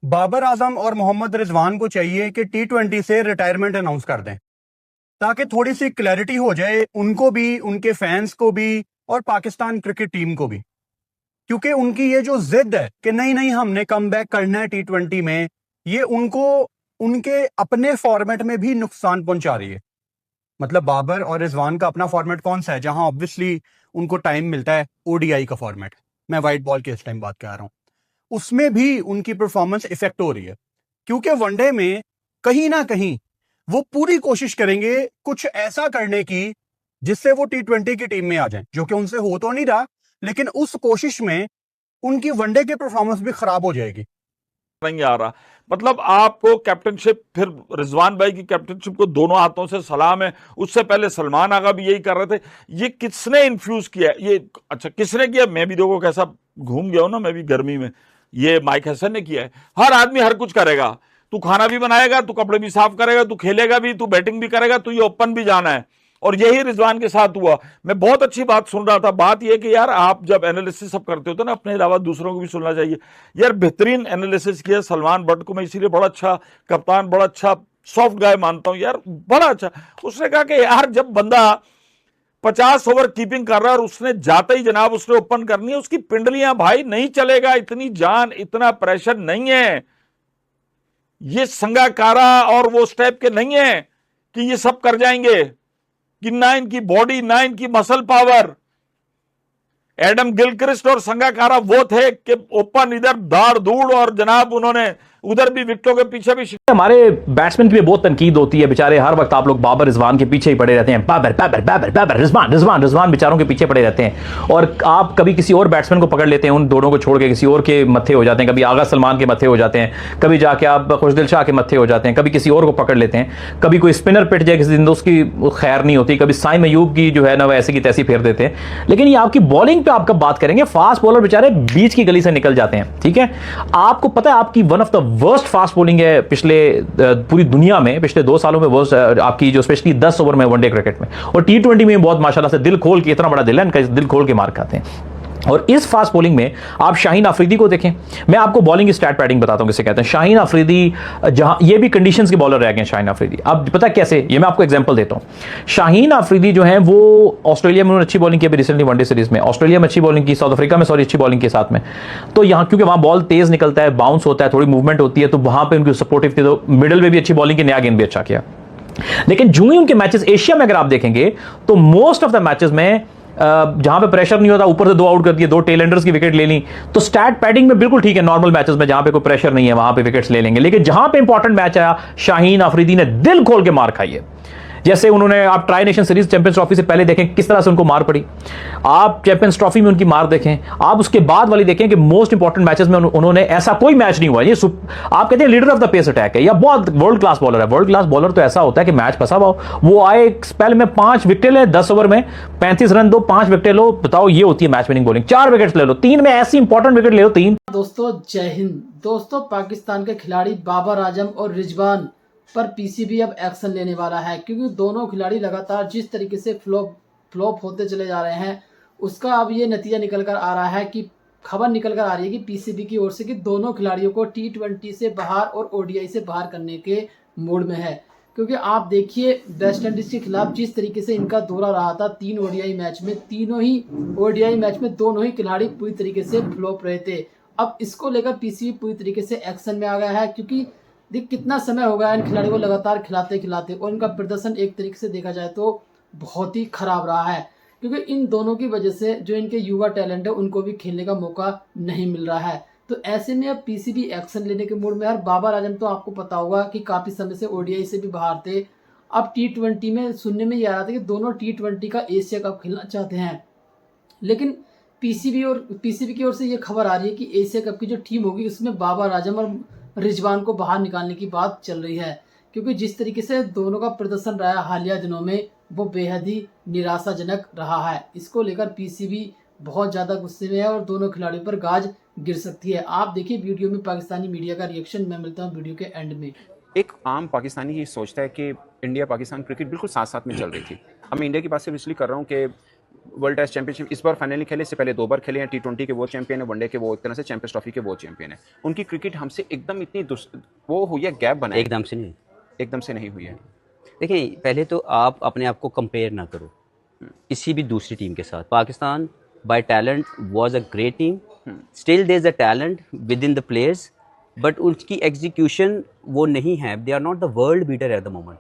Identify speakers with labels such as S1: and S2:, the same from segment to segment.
S1: बाबर आजम और मोहम्मद रिजवान को चाहिए कि T20 से रिटायरमेंट अनाउंस कर दें, ताकि थोड़ी सी क्लैरिटी हो जाए उनको भी, उनके फैंस को भी और पाकिस्तान क्रिकेट टीम को भी। क्योंकि उनकी ये जो जिद है कि नहीं नहीं हमने कम बैक करना है T20 में, ये उनको उनके अपने फॉर्मेट में भी नुकसान पहुंचा रही है। मतलब बाबर और रिजवान का अपना फॉर्मेट कौन सा है जहां ऑब्वियसली उनको टाइम मिलता है? ODI का फॉर्मेट। मैं वाइट बॉल के इस टाइम बात कर रहा हूं। उसमें भी उनकी परफॉर्मेंस इफेक्ट हो रही है, क्योंकि वनडे में कहीं ना कहीं वो पूरी कोशिश करेंगे कुछ ऐसा करने की जिससे वो T20 की टीम में आ जाएं, जो कि उनसे हो तो नहीं रहा, लेकिन उस कोशिश में उनकी वनडे की परफॉर्मेंस भी खराब हो जाएगी।
S2: नहीं आ रहा। मतलब आपको कैप्टनशिप, फिर रिजवान भाई की कैप्टनशिप को दोनों हाथों से सलाम है। उससे पहले सलमान आगा भी यही कर रहे थे। ये किसने इन्फ्यूज किया ये? अच्छा, किसने किया? मैं भी देखो कैसा घूम गया हूं ना, मैं भी गर्मी में। ये माइक हसन ने किया है। हर आदमी हर कुछ करेगा। तू खाना भी बनाएगा, तू कपड़े भी साफ करेगा, तू खेलेगा भी, तू बैटिंग भी करेगा, तू ये ओपन भी जाना है। और यही रिजवान के साथ हुआ। मैं बहुत अच्छी बात सुन रहा था। बात यह कि यार, आप जब एनालिसिस सब करते हो तो ना, अपने अलावा दूसरों को भी सुनना चाहिए। यार, बेहतरीन एनालिसिस किया सलमान बट को। मैं इसीलिए बड़ा अच्छा कप्तान, बड़ा अच्छा सॉफ्ट गाय मानता हूं यार, बड़ा अच्छा। उसने कहा कि यार, जब बंदा 50 ओवर कीपिंग कर रहा है और उसने जाते ही जनाब उसने ओपन करनी है, उसकी पिंडलियां भाई नहीं चलेगा। इतनी जान, इतना प्रेशर नहीं है। ये संगाकारा और वो स्टेप के नहीं है कि ये सब कर जाएंगे। कि ना इनकी बॉडी, ना इनकी मसल पावर। एडम गिलक्रिस्ट और संगाकारा वो थे कि ओपन इधर दाड़ दूड़, और जनाब उन्होंने उधर भी विकेटों के पीछे भी।
S3: हमारे बैट्समैन की भी बहुत तनकीद होती है बेचारे। हर वक्त आप लोग बाबर रिजवान के पीछे ही पड़े रहते हैं। बाबर बाबर बाबर बाबर रिजवान रिजवान रिजवान बेचारों के पीछे पड़े रहते हैं। और आप कभी किसी और बैट्समैन को पकड़ लेते हैं, उन दोनों को छोड़ के किसी और के मत्थे हो जाते हैं। कभी आगा सलमान के मत्थे हो जाते हैं, कभी जाके आप खुशदिल शाह के मत्थे हो जाते हैं, कभी किसी और को पकड़ लेते हैं। कभी कोई स्पिनर पिट जाए किसी दिन तो उसकी खैर नहीं होती। कभी साइम अयूब की जो है ना, वो ऐसी की तैसी फेर देते हैं। लेकिन ये आपकी बॉलिंग पे आपका बात करेंगे। फास्ट बॉलर बेचारे बीच की गली से निकल जाते हैं। ठीक है, आपको पता है आपकी one of the worst fast bowling है पिछले पूरी दुनिया में, पिछले 2 सालों में वर्स्ट आपकी, जो स्पेशली 10 ओवर में वनडे क्रिकेट में। और T20 में बहुत माशाल्लाह से दिल खोल के, इतना बड़ा दिल है इनका, दिल खोल के मार खाते हैं। और इस फास्ट बॉलिंग में आप शाहीन अफरीदी को देखें। मैं आपको बॉलिंग स्टैट पैडिंग बताता हूं किसे कहते हैं। शाहीन अफरीदी, जहां ये भी कंडीशंस के बॉलर रह गए शाहीन अफरीदी। अब पता कैसे, ये मैं आपको एग्जांपल देता हूं। शाहीन अफरीदी जो है वो ऑस्ट्रेलिया में उन्होंने अच्छी बॉलिंग की अभी रिसेंटली वनडे सीरीज में। ऑस्ट्रेलिया में अच्छी बॉलिंग की, साउथ अफ्रीका में सॉरी अच्छी बॉलिंग के साथ में। तो यहां क्योंकि वहां बॉल तेज निकलता है, बाउंस होता है, थोड़ी मूवमेंट होती है, तो वहां पर उनकी सपोर्टिव थी। तो मिडल में भी अच्छी बॉलिंग की, नया गेंद भी अच्छा किया। लेकिन जो ही उनके मैचेस एशिया में अगर आप देखेंगे तो मोस्ट ऑफ द मैचेस में जहां पे प्रेशर नहीं होता, ऊपर से 2 आउट कर दिए, 2 टेल एंडर्स की विकेट ले ली, तो स्टैट पैडिंग में बिल्कुल ठीक है। नॉर्मल मैचेस में जहां पे कोई प्रेशर नहीं है वहां पे विकेट्स ले लेंगे। लेकिन जहां पे इंपॉर्टेंट मैच आया, शाहीन अफरीदी ने दिल खोल के मार खाई है। जैसे उन्होंने, आप tri nation series champions trophy से पहले देखें किस तरह से उनको मार पड़ी। आप चैंपियंस ट्रॉफी में उनकी मार देखें, आप उसके बाद वाली देखें कि मोस्ट इंपॉर्टेंट मैचेस में उन्होंने, ऐसा कोई मैच नहीं हुआ। ये आप कहते हैं leader of the pace attack है, या बहुत वर्ल्ड क्लास बॉलर है। वर्ल्ड क्लास बॉलर तो ऐसा होता है कि मैच फंसा हुआ, वो आए एक स्पेल में 5 विकेट ले, 10 ओवर में 35 रन दो, 5 विकेट लो। बताओ, ये होती है मैच विनिंग बॉलिंग। 4 विकेट ले लो, 3 में ऐसी इंपॉर्टेंट विकेट ले लो, 3।
S4: दोस्तों जय हिंद। दोस्तों, पाकिस्तान के खिलाड़ी बाबर आजम और रिजवान पर पीसीबी अब एक्शन लेने वाला है, क्योंकि दोनों खिलाड़ी लगातार जिस तरीके से फ्लॉप होते चले जा रहे हैं, उसका अब ये नतीजा निकल कर आ रहा है कि खबर निकल कर आ रही है कि पीसीबी की ओर से कि दोनों खिलाड़ियों को T20 से बाहर और ODI से बाहर करने के मूड में है। क्योंकि आप देखिए, वेस्ट इंडीज के खिलाफ जिस तरीके से इनका दौरा रहा था 3 ODI मैच में, तीनों ही ODI मैच में दोनों ही खिलाड़ी पूरी तरीके से फ्लॉप रहे थे। अब इसको लेकर पीसीबी पूरी तरीके से एक्शन में आ गया है, क्योंकि देख कितना समय हो गया इन खिलाड़ियों को लगातार खिलाते खिलाते, और इनका प्रदर्शन एक तरीके से देखा जाए तो बहुत ही खराब रहा है। क्योंकि इन दोनों की वजह से जो इनके युवा टैलेंट है उनको भी खेलने का मौका नहीं मिल रहा है। तो ऐसे में अब पीसीबी एक्शन लेने के मूड में। और बाबर आजम तो आपको पता होगा कि काफ़ी समय से ODI से भी बाहर थे। अब T20 में सुनने में ये आ रहा था कि दोनों T20 का एशिया कप खेलना चाहते हैं। लेकिन पीसीबी की ओर से ये खबर आ रही है कि एशिया कप की जो टीम होगी उसमें बाबर आजम और रिजवान को बाहर निकालने की बात चल रही है। क्योंकि जिस तरीके से दोनों का प्रदर्शन रहा है हालिया दिनों में, वो बेहद ही निराशाजनक रहा है। इसको लेकर पीसीबी बहुत ज़्यादा गुस्से में है और दोनों खिलाड़ियों पर गाज गिर सकती है। आप देखिए वीडियो में पाकिस्तानी मीडिया का रिएक्शन। मैं मिलता हूँ वीडियो के एंड में।
S5: एक आम पाकिस्तानी ये सोचता है कि इंडिया पाकिस्तान क्रिकेट बिल्कुल साथ साथ में चल रही थी। अब मैं इंडिया की बात सिर्फ इसलिए कर रहा हूँ कि वर्ल्ड टेस्ट चैंपियनशिप इस बार फाइनली खेले, इससे पहले 2 बार खेले हैं। T20 के वो चैंपियन है, वनडे के वो एक तरह से चैंपियंस ट्रॉफी के वो चैंपियन है। उनकी क्रिकेट हमसे एकदम इतनी वो हुई है, गैप बना है,
S6: एकदम से नहीं।
S5: एकदम से नहीं हुई है।
S6: देखिए पहले तो आप अपने आप को कंपेयर ना करो किसी भी दूसरी टीम के साथ। Pakistan by talent was a great team, still there is a talent within the players, but उनकी एग्जीक्यूशन वो नहीं है। They are not the world beater at the moment.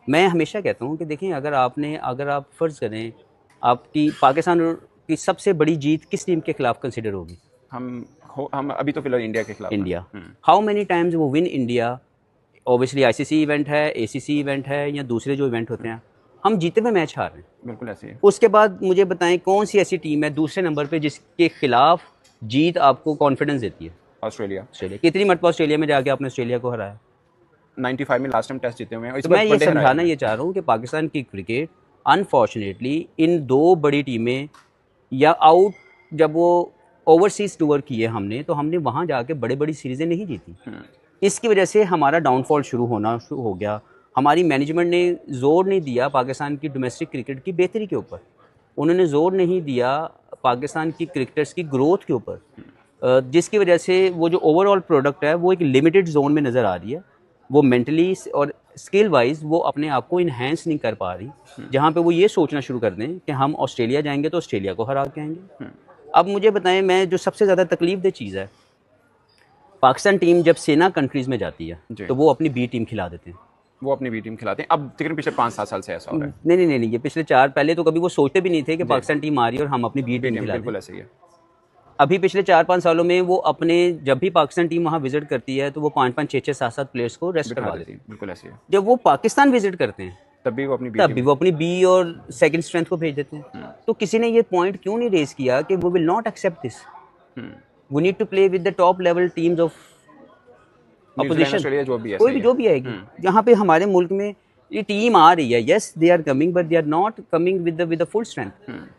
S6: मैं हमेशा कहता हूँ कि देखें, अगर आप फ़र्ज़ करें आपकी पाकिस्तान की सबसे बड़ी जीत किस टीम के खिलाफ कंसिडर होगी?
S5: हम अभी तो फिलहाल इंडिया के खिलाफ हैं।
S6: इंडिया। हाउ मेनी टाइम्स वो win India? Obviously ICC event है, एसीसी इवेंट है, या दूसरे जो इवेंट होते हैं, हम जीते हुए मैच हार रहे हैं।
S5: बिल्कुल ऐसे ही है।
S6: उसके बाद मुझे बताएं कौन सी ऐसी टीम है दूसरे नंबर पे जिसके खिलाफ जीत आपको कॉन्फिडेंस देती है?
S5: ऑस्ट्रेलिया।
S6: कितनी मरतबा ऑस्ट्रेलिया में जाके आपने ऑस्ट्रेलिया को हराया?
S5: 95 में लास्ट टाइम टेस्ट जीते हुए हैं।
S6: तो मैं ये समझाना ये चाह रहा हूँ कि पाकिस्तान की क्रिकेट अनफॉर्चुनेटली इन 2 बड़ी टीमें या आउट, जब वो ओवरसीज टूर किए हमने, तो हमने वहाँ जाके बड़ी सीरीज़ें नहीं जीती। इसकी वजह से हमारा डाउनफॉल शुरू हो गया। हमारी मैनेजमेंट ने ज़ोर नहीं दिया पाकिस्तान की डोमेस्टिक क्रिकेट की बेहतरी के ऊपर, उन्होंने ज़ोर नहीं दिया पाकिस्तान की क्रिकेटर्स की ग्रोथ के ऊपर, जिसकी वजह से वो जो ओवरऑल प्रोडक्ट है वो एक लिमिटेड जोन में नज़र आ रही है। वो मेंटली और स्किल वाइज वो अपने आप को इन्हेंस नहीं कर पा रही, जहाँ पे वो ये सोचना शुरू कर दें कि हम ऑस्ट्रेलिया जाएंगे तो ऑस्ट्रेलिया को हरा के आएंगे। अब मुझे बताएं, मैं जो सबसे ज़्यादा तकलीफ दह चीज़ है, पाकिस्तान टीम जब सेना कंट्रीज़ में जाती है तो वो अपनी बी टीम खिला देते हैं।
S5: वो अपनी बी टीम खिलाते हैं। अब तकरीबन पिछले 5-7 साल से ऐसा हो रहा है।
S6: नहीं, ये पिछले 4 पहले तो कभी वो सोचते भी नहीं थे कि पाकिस्तान टीम आ रही है और हम अपनी बी टीम खिला दें।
S5: बिल्कुल ऐसे ही है।
S6: अभी पिछले 4-5 सालों में वो अपने, जब भी पाकिस्तान टीम वहाँ विजिट करती है तो वो 5-5, 6-6, 7-7 प्लेयर्स को रेस्ट करवा देती है।
S5: बिल्कुल ऐसे ही है।
S6: जब वो पाकिस्तान विजिट करते हैं
S5: तब भी वो अपनी
S6: बी और सेकंड स्ट्रेंथ को भेज देते हैं। तो किसी ने ये पॉइंट क्यों नहीं रेज किया कि वो will not accept this, we need to play with the top level teams of opposition, जो भी आएगी। यहाँ पे हमारे मुल्क में ये टीम आ रही है, yes they are coming, but they are not coming with the full strength,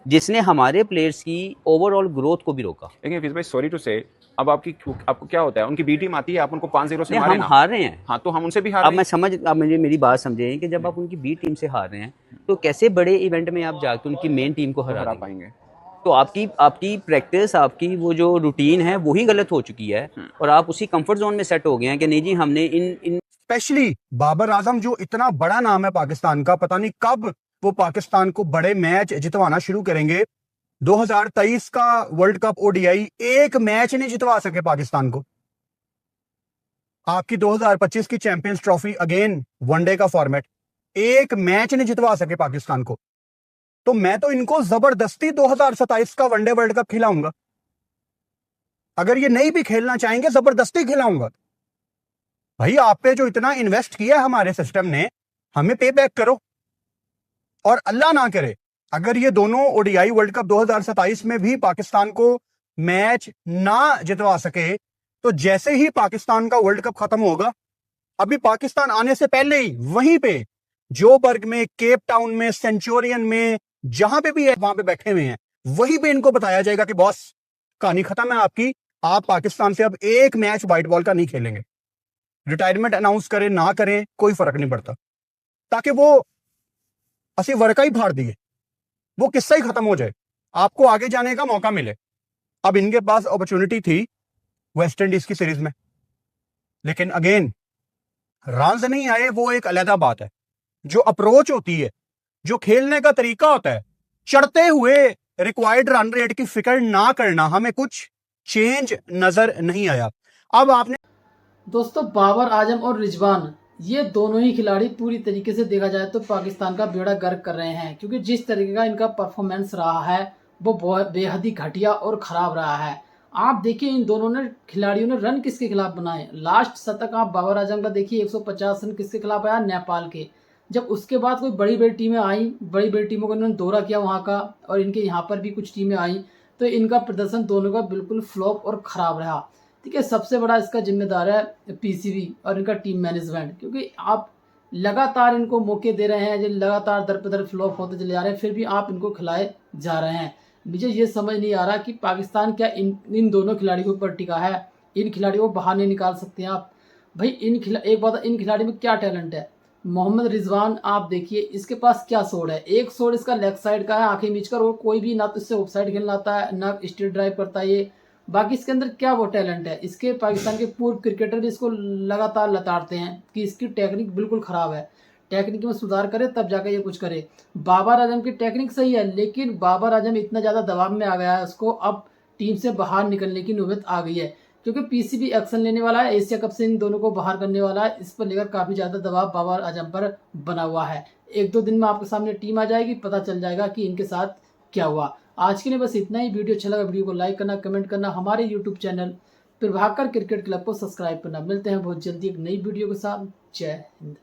S6: जिसने हमारे प्लेयर्स की ओवरऑल ग्रोथ को भी रोका।
S5: लेकिन हफीज भाई, सॉरी टू से, अब आपको क्या होता है, उनकी बी टीम आती है, आप उनको 5-0 से मारे
S6: हम
S5: ना,
S6: हार रहे हैं।
S5: हाँ, तो हम उनसे भी हार रहे हैं।
S6: अब मुझे मेरी बात समझें कि जब आप उनकी बी टीम से हार रहे हैं तो कैसे बड़े इवेंट में आप जाके उनकी मेन टीम को हरा
S5: पाएंगे?
S6: तो आपकी प्रैक्टिस, आपकी वो जो रूटीन है वही गलत हो चुकी है, और आप उसी कंफर्ट जोन में सेट हो गए हैं कि नहीं जी हमने इन
S1: स्पेशली बाबर आजम जो इतना बड़ा नाम है पाकिस्तान का, पता नहीं कब वो पाकिस्तान को बड़े मैच जितवाना शुरू करेंगे। 2023 का वर्ल्ड कप ओडीआई एक मैच नहीं जितवा सके पाकिस्तान को। आपकी 2025 की चैंपियंस ट्रॉफी अगेन वनडे का फॉर्मेट, एक मैच नहीं जितवा सके पाकिस्तान को। तो मैं तो इनको जबरदस्ती 2027 का वनडे वर्ल्ड कप खिलाऊंगा। अगर ये नहीं भी खेलना चाहेंगे, जबरदस्ती खिलाऊंगा। भाई, आप पे जो इतना इन्वेस्ट किया है हमारे सिस्टम ने, हमें पे बैक करो। और अल्लाह ना करे अगर ये दोनों ओडीआई वर्ल्ड कप 2027 में भी पाकिस्तान को मैच ना जितवा सके, तो जैसे ही पाकिस्तान का वर्ल्ड कप खत्म होगा, अभी पाकिस्तान आने से पहले ही वहीं पे जोबर्ग में, केप टाउन में, सेंचुरियन में, जहां पे भी है वहां पे बैठे हुए हैं, वहीं पे इनको बताया जाएगा कि बॉस, कहानी खत्म है आपकी, आप पाकिस्तान से अब एक मैच व्हाइट बॉल का नहीं खेलेंगे। रिटायरमेंट अनाउंस करें ना करें कोई फर्क नहीं पड़ता, ताकि वो असी वर्का ही फाड़ दिए, वो किस्सा ही खत्म हो जाए, आपको आगे जाने का मौका मिले। अब इनके पास अपॉर्चुनिटी थी वेस्ट इंडीज की सीरीज में, लेकिन अगेन रन्स नहीं आए, वो एक अलग बात है। जो अप्रोच होती है, जो खेलने का तरीका होता है, चढ़ते हुए रिक्वायर्ड रन रेट की फिक्र ना करना, हमें कुछ चेंज नजर नहीं आया। अब आपने
S4: दोस्तों, बाबर आजम और रिजवान, ये दोनों ही खिलाड़ी पूरी तरीके से देखा जाए तो पाकिस्तान का बेड़ा गर्क कर रहे हैं, क्योंकि जिस तरीके का इनका परफॉर्मेंस रहा है वो बेहद ही घटिया और ख़राब रहा है। आप देखिए, इन दोनों ने खिलाड़ियों ने रन किसके खिलाफ बनाए। लास्ट शतक आप बाबर आजम का देखिए, 150 रन किसके खिलाफ आया, नेपाल के। जब उसके बाद कोई बड़ी बड़ी टीमें आई, बड़ी बड़ी टीमों को इन्होंने दौरा किया वहाँ का, और इनके यहाँ पर भी कुछ टीमें आई, तो इनका प्रदर्शन दोनों का बिल्कुल फ्लॉप और ख़राब रहा। ठीक है, सबसे बड़ा इसका जिम्मेदार है पीसीबी और इनका टीम मैनेजमेंट, क्योंकि आप लगातार इनको मौके दे रहे हैं, जो लगातार दर पे दर फ्लॉप होते चले जा रहे हैं, फिर भी आप इनको खिलाए जा रहे हैं। मुझे ये समझ नहीं आ रहा कि पाकिस्तान क्या इन दोनों खिलाड़ियों के ऊपर टिका है। इन खिलाड़ियों को बाहर नहीं निकाल सकते हैं आप। भाई एक बात, इन खिलाड़ियों में क्या टैलेंट है, मोहम्मद रिजवान आप देखिए इसके पास क्या शॉट है, एक शॉट इसका लेग साइड का है आंखें मीच कर, और कोई भी ना तो इससे ऑफसाइड खेलना आता है ना स्ट्रेट ड्राइव करता है ये। बाकी इसके अंदर क्या वो टैलेंट है, इसके पाकिस्तान के पूर्व क्रिकेटर भी इसको लगातार लताड़ते हैं कि इसकी टेक्निक बिल्कुल ख़राब है, टेक्निक में सुधार करे तब जाकर ये कुछ करे। बाबर आजम की टेक्निक सही है, लेकिन बाबर आजम इतना ज़्यादा दबाव में आ गया है, उसको अब टीम से बाहर निकलने की नौबत आ गई है, क्योंकि पीसीबी एक्शन लेने वाला है, एशिया कप से इन दोनों को बाहर करने वाला है। इस पर लेकर काफ़ी ज़्यादा दबाव बाबर आजम पर बना हुआ है। 1-2 दिन में आपके सामने टीम आ जाएगी, पता चल जाएगा कि इनके साथ क्या हुआ। आज के लिए बस इतना ही। वीडियो अच्छा लगा वीडियो को लाइक करना, कमेंट करना, हमारे YouTube channel Prabhakar cricket club को सब्सक्राइब करना। मिलते हैं बहुत जल्दी एक नई वीडियो के साथ। जय हिंद।